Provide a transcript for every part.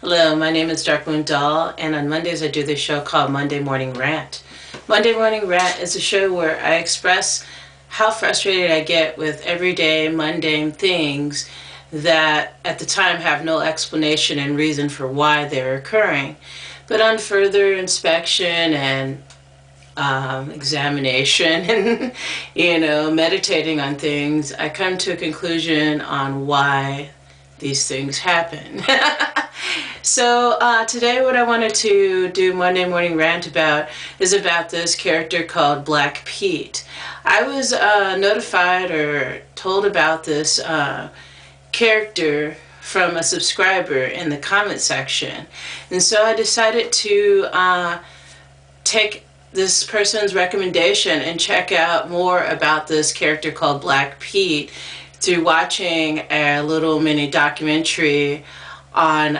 Hello, my name is Darkmoon Doll, and on Mondays I do this show called Monday Morning Rant. Monday Morning Rant is a show where I express how frustrated I get with everyday mundane things that at the time have no explanation and reason for why they're occurring. But on further inspection and examination and, meditating on things, I come to a conclusion on why these things happen. So today what I wanted to do Monday Morning Rant about is about this character called Black Pete. I was notified or told about this character from a subscriber in the comment section. And so I decided to take this person's recommendation and check out more about this character called Black Pete through watching a little mini documentary on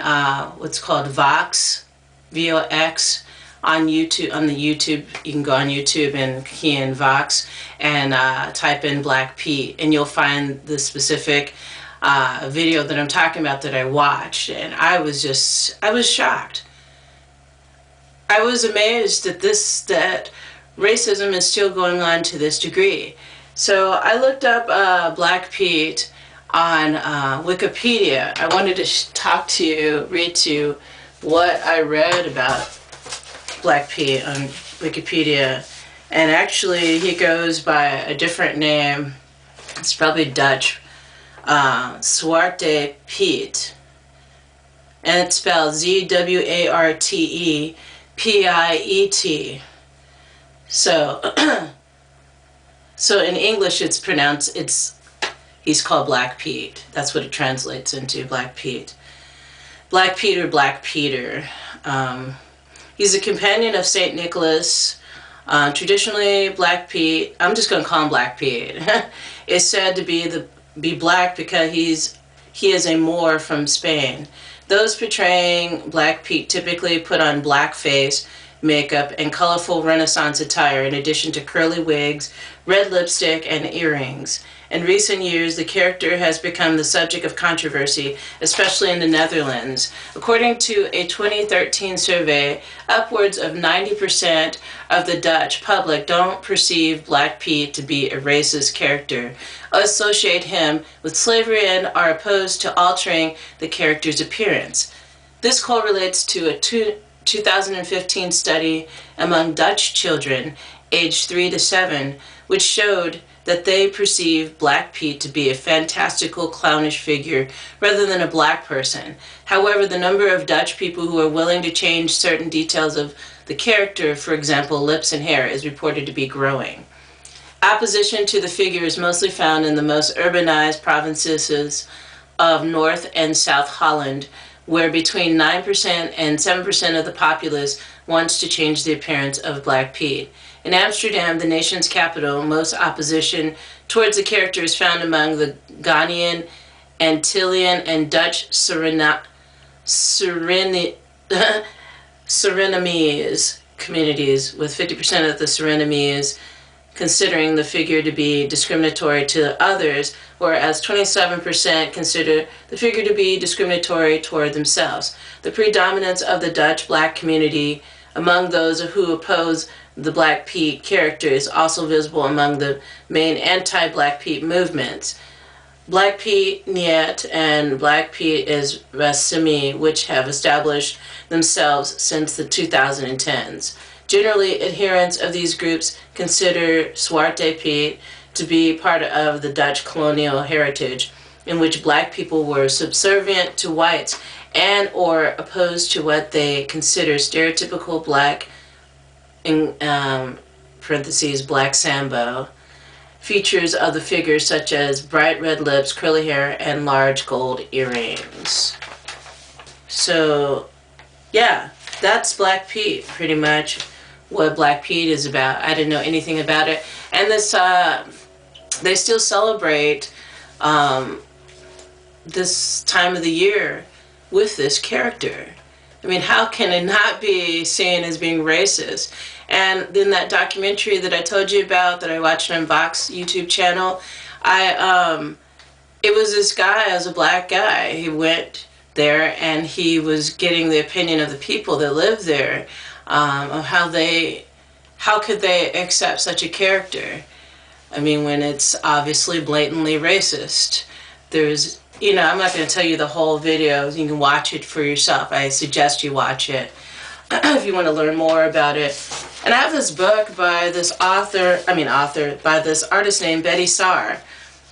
what's called Vox, VOX, on YouTube. On the YouTube, you can go on YouTube and key in Vox and type in Black Pete, and you'll find the specific video that I'm talking about that I watched, and I was shocked. I was amazed that racism is still going on to this degree. So I looked up Black Pete on Wikipedia. I wanted to read to you what I read about Black Pete on Wikipedia. And actually he goes by a different name. It's probably Dutch. Zwarte Piet. And it's spelled ZWARTEPIET. So in English he's called Black Pete. That's what it translates into, Black Pete. Black Pete or Black Peter. He's a companion of St. Nicholas. Traditionally, Black Pete, I'm just going to call him Black Pete, is said to be black because he is a Moor from Spain. Those portraying Black Pete typically put on blackface, makeup, and colorful Renaissance attire in addition to curly wigs, red lipstick, and earrings. In recent years, the character has become the subject of controversy, especially in the Netherlands. According to a 2013 survey, upwards of 90% of the Dutch public don't perceive Black Pete to be a racist character, associate him with slavery, and are opposed to altering the character's appearance. This correlates to a 2015 study among Dutch children aged 3 to 7, which showed that they perceive Black Pete to be a fantastical, clownish figure rather than a black person. However, the number of Dutch people who are willing to change certain details of the character, for example, lips and hair, is reported to be growing. Opposition to the figure is mostly found in the most urbanized provinces of North and South Holland, where between 9% and 7% of the populace wants to change the appearance of Black Pete. In Amsterdam, the nation's capital, most opposition towards the character is found among the Ghanaian, Antillean, and Dutch Surinamese communities, with 50% of the Surinamese considering the figure to be discriminatory to others, whereas 27% consider the figure to be discriminatory toward themselves. The predominance of the Dutch black community among those who oppose the Black Pete character is also visible among the main anti-Black Pete movements. Black Pete Niet and Black Pete is Rasimi, which have established themselves since the 2010s. Generally, adherents of these groups consider Zwarte Piet to be part of the Dutch colonial heritage, in which black people were subservient to whites and or opposed to what they consider stereotypical black, in parentheses, black Sambo, features of the figure such as bright red lips, curly hair, and large gold earrings. So, yeah, that's Black Pete, pretty much what Black Pete is about. I didn't know anything about it. And this, they still celebrate this time of the year with this character. I mean, how can it not be seen as being racist? And in that documentary that I told you about that I watched on Vox YouTube channel, it was this guy as a black guy. there, and he was getting the opinion of the people that live there, of how could they accept such a character. I mean, when it's obviously blatantly racist. There's, I'm not going to tell you the whole video. You can watch it for yourself. I suggest you watch it if you want to learn more about it. And I have this book by this by this artist named Betty Saar.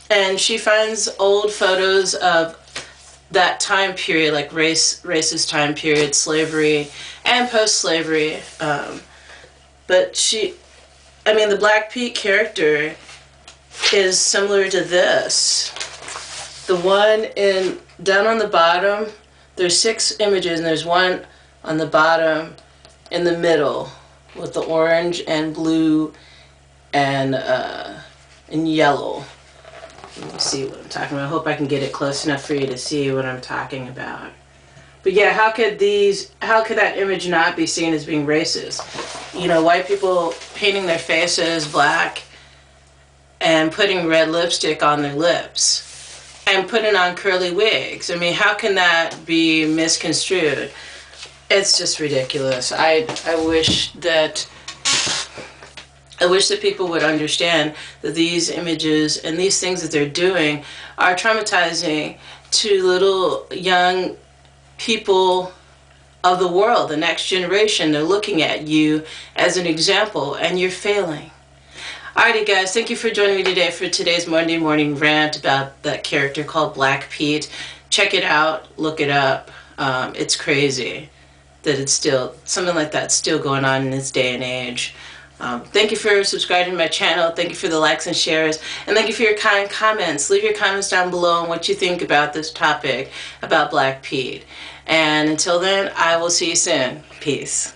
And she finds old photos of that time period, like racist time period, slavery, and post-slavery. But the Black Pete character is similar to this. The one down on the bottom, there's 6 images, and there's one on the bottom in the middle with the orange and blue and yellow. Let me see what I'm talking about. I hope I can get it close enough for you to see what I'm talking about. But yeah, how could that image not be seen as being racist? White people painting their faces black and putting red lipstick on their lips and putting on curly wigs. I mean, how can that be misconstrued? It's just ridiculous. I wish that people would understand that these images and these things that they're doing are traumatizing to little young people of the world, the next generation. They're looking at you as an example, and you're failing. Alrighty guys, thank you for joining me today for today's Monday morning rant about that character called Black Pete. Check it out, look it up. It's crazy that it's still, something like that's still going on in this day and age. Thank you for subscribing to my channel. Thank you for the likes and shares. And thank you for your kind comments. Leave your comments down below on what you think about this topic, about Black Pete. And until then, I will see you soon. Peace.